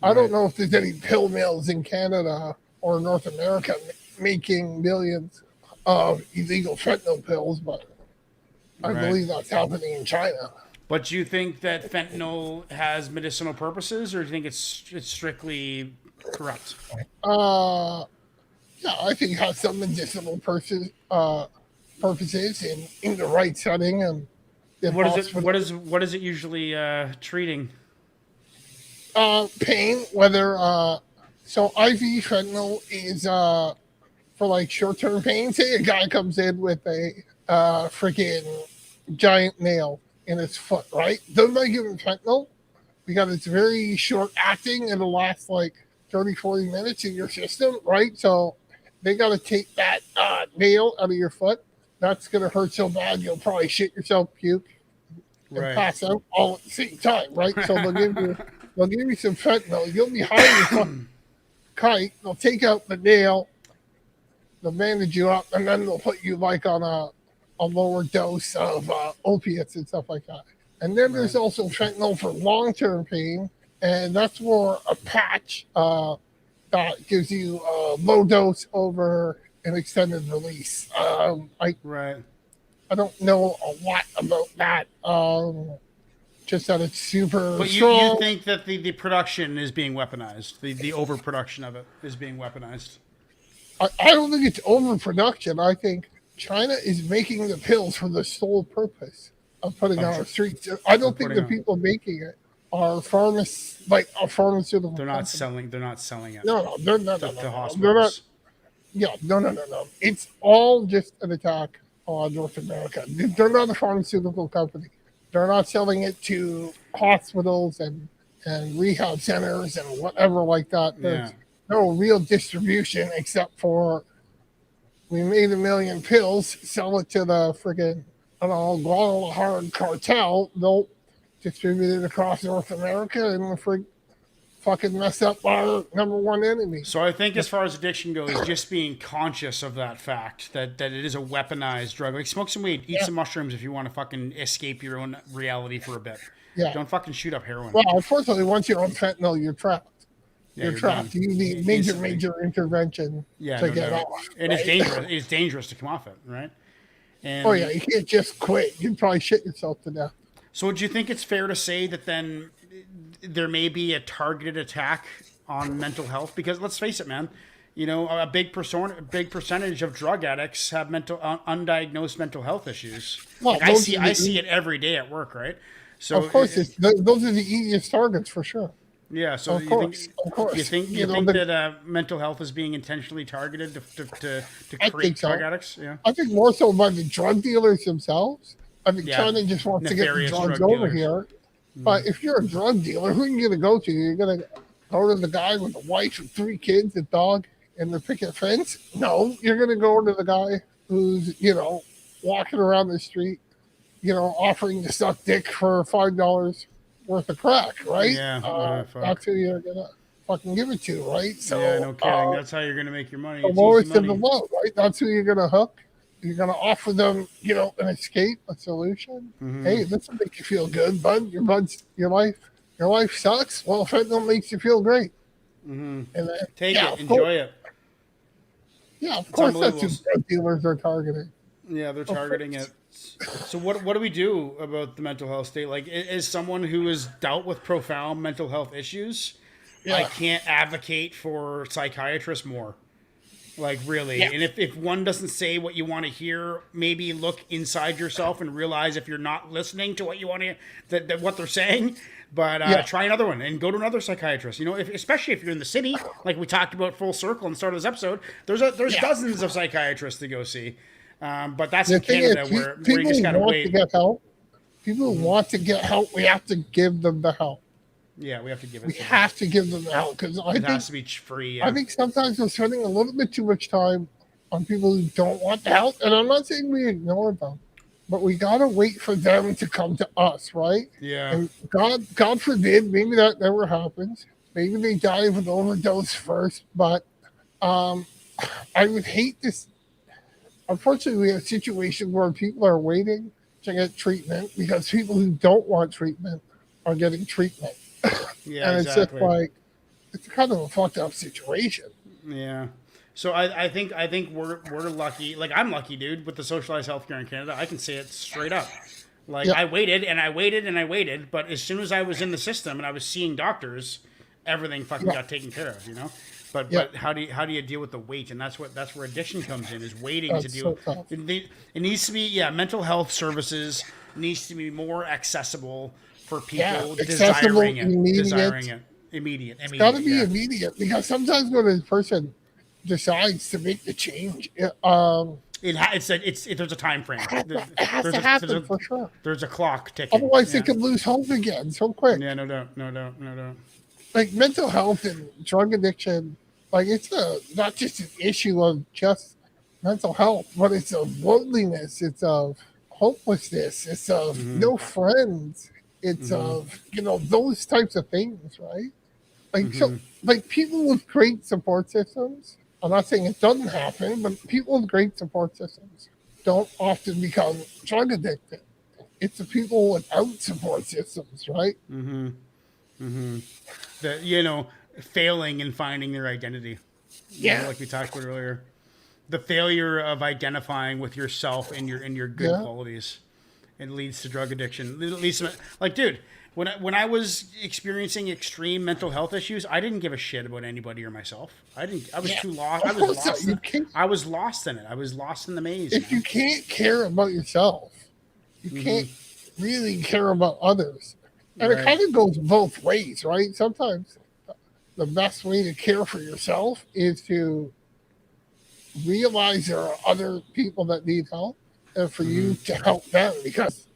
I don't know if there's any pill mills in Canada or North America making millions of illegal fentanyl pills, but I Right. believe that's happening in China. But do you think that fentanyl has medicinal purposes, or do you think it's strictly corrupt? Uh, yeah, I think it has some medicinal purposes in the right setting and if What is it? hospital What is it usually treating? pain, whether so IV fentanyl is for like short term pain. Say a guy comes in with a freaking giant nail in his foot, right? They might give him fentanyl because it's very short acting and it'll last like 30, 40 minutes in your system, right? So they got to take that nail out of your foot. That's going to hurt so bad you'll probably shit yourself, puke, and Right. pass out all at the same time, right? So they'll give you some fentanyl. You'll be high as a fucking kite. They'll take out the nail, they'll bandage you up, and then they'll put you like on a lower dose of opiates and stuff like that. And then there's Right. also fentanyl for long term pain, and that's more a patch that gives you a low dose over an extended release. Right. I don't know a lot about that. Just that it's super But you strong. think that the production is being weaponized? The overproduction of it is being weaponized. I don't think it's overproduction. I think China is making the pills for the sole purpose of putting it on the streets. I don't think putting the on- people making it are a pharmaceutical. They're not company. selling. They're not selling it No, they're not. to No, no, no, no. They're not. hospitals. Yeah, no. It's all just an attack on North America. They're not a pharmaceutical company. They're not selling it to hospitals and rehab centers and whatever like that. There's Yeah. no real distribution except for we made 1 million pills, sell it to the friggin' I don't know, Guadalajara cartel. They'll distribute it across North America and fucking mess up our number one enemy. So I think as far as addiction goes, just being conscious of that fact that it is a weaponized drug. Like smoke some weed, eat some mushrooms if you want to fucking escape your own reality for a bit. Yeah. Don't fucking shoot up heroin. Well, unfortunately, once you're on fentanyl, you're trapped. Yeah, You're you're trapped. done. You need Instantly. major intervention Yeah, to no get doubt. off. And it's right? dangerous. It's dangerous to come off it, right? And Oh yeah, you can't just quit. You'd probably shit yourself to death. So do you think it's fair to say that then there may be a targeted attack on mental health? Because let's face it, man, you know, a big percentage of drug addicts have undiagnosed mental health issues. Well, Like I those see are the- I see it every day at work, right? So Of course, those are the easiest targets for sure. yeah. So Of course, of course. You think You know, that mental health is being intentionally targeted to I create think so. drug addicts? Yeah. I think more so by the drug dealers themselves I mean, China just wants to get the Nefarious drugs drug over dealers. here. But if you're a drug dealer, who are you going to go to? You're going to go to the guy with a wife and 3 kids, a dog, and the picket fence? No, you're going to go to the guy who's, walking around the street, offering to suck dick for $5 worth of crack, right? Yeah, that's who you're going to fucking give it to, right? So, yeah, no kidding. That's how you're going to make your money. The It's lowest easy of the money. low, right? That's who you're going to hook. You're going to offer them, an escape, a solution. Hey, this will make you feel good, bud. Your life sucks. Well, fentanyl makes you feel great. And then, Take it, enjoy it. Yeah, of course that's who drug dealers are targeting. Yeah, they're targeting it. So what do we do about the mental health state? Like, as someone who has dealt with profound mental health issues, I can't advocate for psychiatrists more. Like, really. And if one doesn't say what you want to hear, maybe look inside yourself and realize if you're not listening to what you want to that what they're saying. But try another one and go to another psychiatrist. Especially if you're in the city, like we talked about full circle in the start of this episode. There's dozens of psychiatrists to go see. But that's in Canada where you just gotta wait. People who want to get help, we have to give them the help. Yeah, we have to give it. We have to give them the help because it has to be free. Yeah. I think sometimes we're spending a little bit too much time on people who don't want the help, and I'm not saying we ignore them, but we gotta wait for them to come to us, right? Yeah. And God forbid, maybe that never happens. Maybe they die of an overdose first, but I would hate this. Unfortunately, we have a situation where people are waiting to get treatment because people who don't want treatment are getting treatment. Yeah, and it's exactly. just like, it's kind of a fucked up situation. Yeah. So I think we're lucky. Like, I'm lucky, dude, with the socialized healthcare in Canada. I can say it straight up. Like, I waited and I waited and I waited, but as soon as I was in the system and I was seeing doctors, everything fucking got taken care of, But how do you deal with the wait? And that's where addiction comes in, is waiting to deal. So it needs to be mental health services needs to be more accessible for people desiring it. Immediate. It's got to be immediate because sometimes when a person decides to make the change, there's a time frame. It has to happen for sure. There's a clock ticking. Otherwise, they could lose hope again so quick. Yeah, no doubt. Like mental health and drug addiction, like it's not just an issue of just mental health, but it's of loneliness, it's of hopelessness, it's of no friends, it's of those types of things, right? Like so, like people with great support systems. I'm not saying it doesn't happen, but people with great support systems don't often become drug addicted. It's the people without support systems, right? The failing in finding their identity. Like we talked about earlier. The failure of identifying with yourself and your good qualities. It leads to drug addiction. It leads to, like, dude, when I was experiencing extreme mental health issues, I didn't give a shit about anybody or myself. I was too lost. I was lost in it. I was lost in the maze. If you can't care about yourself, you can't really care about others. And it kind of goes both ways, right? Sometimes the best way to care for yourself is to realize there are other people that need help and for you to help them, because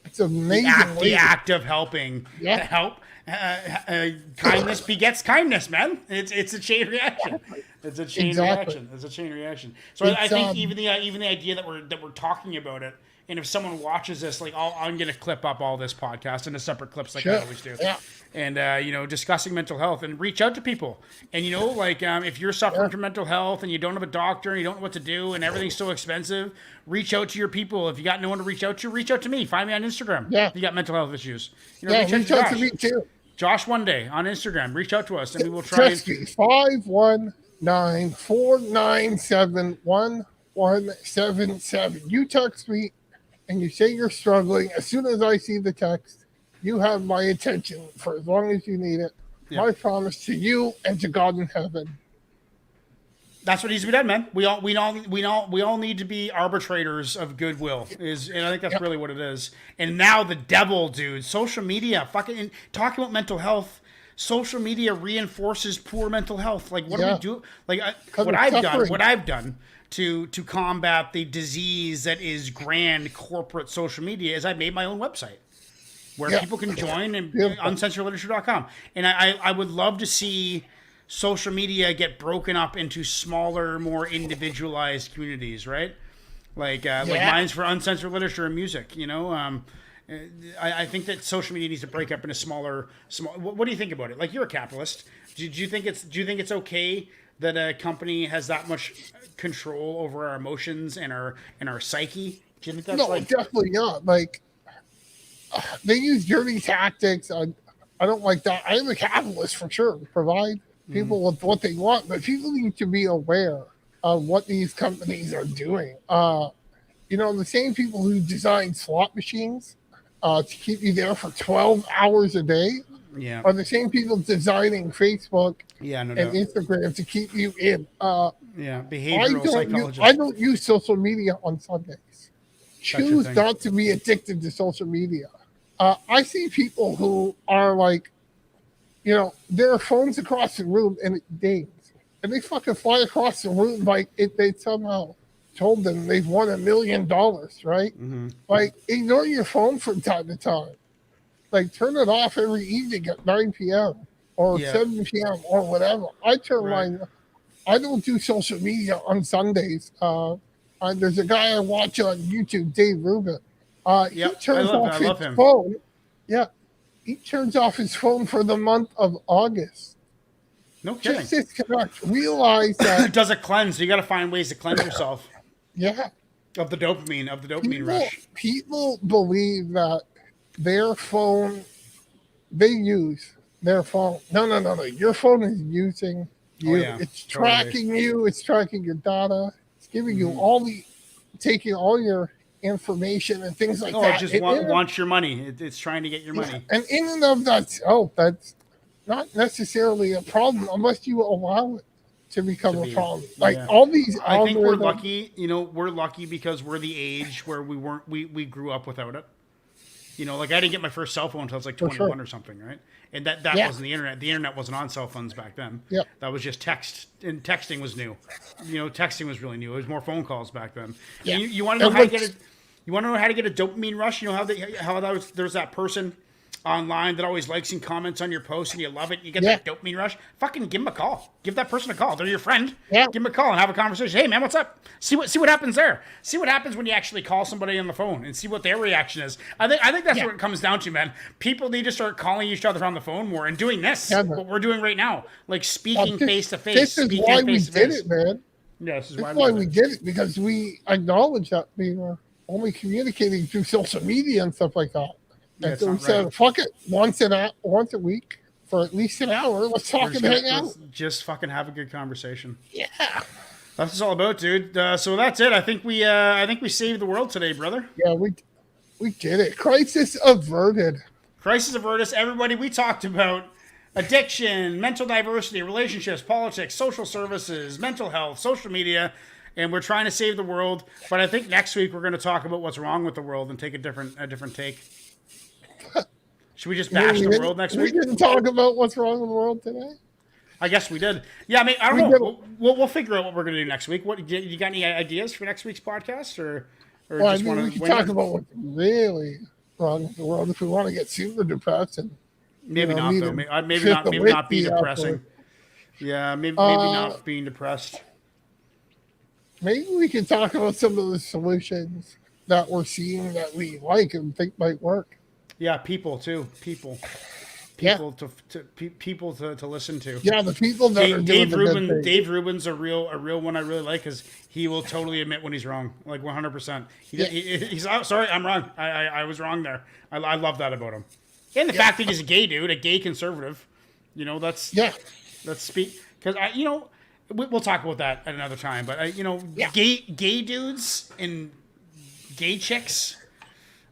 it's amazing. The act of helping. Help. Kindness begets kindness, man. It's a chain reaction. It's a chain reaction. So I think even the idea that we're talking about it, and if someone watches this, like I'm gonna clip up all this podcast into separate clips, like I always do. Yeah. And discussing mental health, and reach out to people. And if you're suffering from mental health and you don't have a doctor and you don't know what to do and everything's so expensive, reach out to your people. If you got no one to reach out to me. Find me on Instagram. Yeah. If you got mental health issues. Reach out to me too. Josh One Day on Instagram. Reach out to us and we will try. Text me 519-497-1177. You text me and you say you're struggling. As soon as I see the text, you have my attention for as long as you need it. Yeah. My promise to you and to God in heaven. That's what needs to be done, man. We all need to be arbitrators of goodwill. And I think that's really what it is. And now the devil, dude, social media, fucking talking about mental health. social media reinforces poor mental health. Like, what do we do? Like, what I've done to combat the disease that is grand corporate social media is I made my own website where people can join and uncensoredliterature.com. And I would love to see social media get broken up into smaller, more individualized communities, right? Like mine's for uncensored literature and music, you know? I think that social media needs to break up into smaller. What do you think about it? Like, you're a capitalist. Do you think it's okay that a company has that much control over our emotions and our psyche? Do you think that's no, definitely not. Like, they use dirty tactics. I don't like that. I am a capitalist for sure. Provide people with what they want, but people need to be aware of what these companies are doing. You know, the same people who design slot machines to keep you there for 12 hours a day are the same people designing Facebook and Instagram to keep you in. Behavioral psychologists. I don't use social media on Sundays. Choose not to be addicted to social media. I see people who are like, you know, there are phones across the room and it dings. And they fucking fly across the room like they somehow told them they've won $1 million, right? Mm-hmm. Like, ignore your phone from time to time. Like, turn it off every evening at 9 p.m. or 7 p.m. or whatever. I turn mine. I don't do social media on Sundays. There's a guy I watch on YouTube, Dave Rubin. He turns off his phone. Yeah. He turns off his phone for the month of August. No kidding. Just disconnect. Realize that it does a cleanse. You got to find ways to cleanse yourself. Yeah. Of the dopamine rush. People believe that their phone, they use their phone. No. Your phone is using you. It's tracking you. It's tracking your data. It's giving you taking all your information and things like that. It just wants your money. It's trying to get your money. And in and of that, that's not necessarily a problem unless you allow it to become a problem. Like all these, I think we're lucky. You know, we're lucky because we're the age where we grew up without it. You know, like I didn't get my first cell phone until I was like 21 or something, right? And that wasn't the internet. The internet wasn't on cell phones back then. Yep. That was just text, and texting was new. You know, texting was really new. It was more phone calls back then. Yeah. You want to know how to get it? You want to know how to get a dopamine rush? You know how there's that person online that always likes and comments on your post and you love it. You get that dopamine rush. Fucking give them a call. Give that person a call. They're your friend. Yeah. Give them a call and have a conversation. Hey man, what's up? See what happens there. See what happens when you actually call somebody on the phone and see what their reaction is. I think that's what it comes down to, man. People need to start calling each other on the phone more and doing this. What we're doing right now, like speaking face to face. This is why we did it, man. Yeah, this is why we did it, because we acknowledge that we were only communicating through social media and stuff like that. And so we said, fuck it, once a week for at least an hour, let's talk and hang out. Just fucking have a good conversation. Yeah. That's what it's all about, dude. So that's it. I think we saved the world today, brother. Yeah, we did it. Crisis averted. Crisis averted. Everybody, we talked about addiction, mental diversity, relationships, politics, social services, mental health, social media, and we're trying to save the world. But I think next week we're going to talk about what's wrong with the world and take a different take. Should we just bash the world next week? We didn't talk about what's wrong with the world today. I guess we did. Yeah, I mean, I don't know. We'll figure out what we're going to do next week. What you got any ideas for next week's podcast, or just want to? We can talk about what's really wrong with the world if we want to get super depressed. And maybe not though. Maybe not be depressing. Yeah, maybe not being depressed. Maybe we can talk about some of the solutions that we're seeing that we like and think might work. Yeah, people too. People to listen to. Yeah, the people that are doing the good thing. Dave Rubin's a real one I really like, because he will totally admit when he's wrong, like 100%. He's sorry, I'm wrong. I was wrong there. I love that about him, and the fact that he's a gay dude, a gay conservative. You know, let's speak, because we'll talk about that at another time. But gay dudes and gay chicks.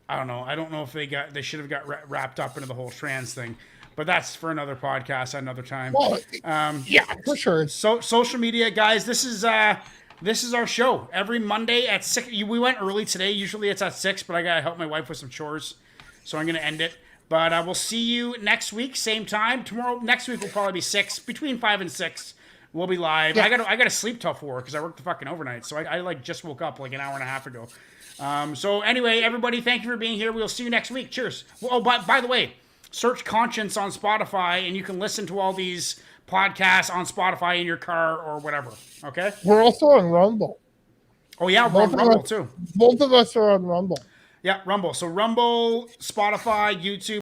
I don't know. I don't know if they should have got wrapped up into the whole trans thing, but that's for another podcast at another time. Well, for sure. So social media, guys. This is our show every Monday at 6. We went early today. Usually it's at 6, but I gotta help my wife with some chores, so I'm gonna end it. But we'll see you next week, same time. Next week will probably be 6, between 5 and 6. We'll be live. Yeah. I got to sleep till 4 because I worked the fucking overnight. So I like just woke up like an hour and a half ago. So anyway, everybody, thank you for being here. We'll see you next week. Cheers. Oh, by the way, search Conscience on Spotify and you can listen to all these podcasts on Spotify in your car or whatever. Okay. We're also on Rumble. Oh yeah, Rumble too. Both of us are on Rumble. Yeah, Rumble. So Rumble, Spotify, YouTube.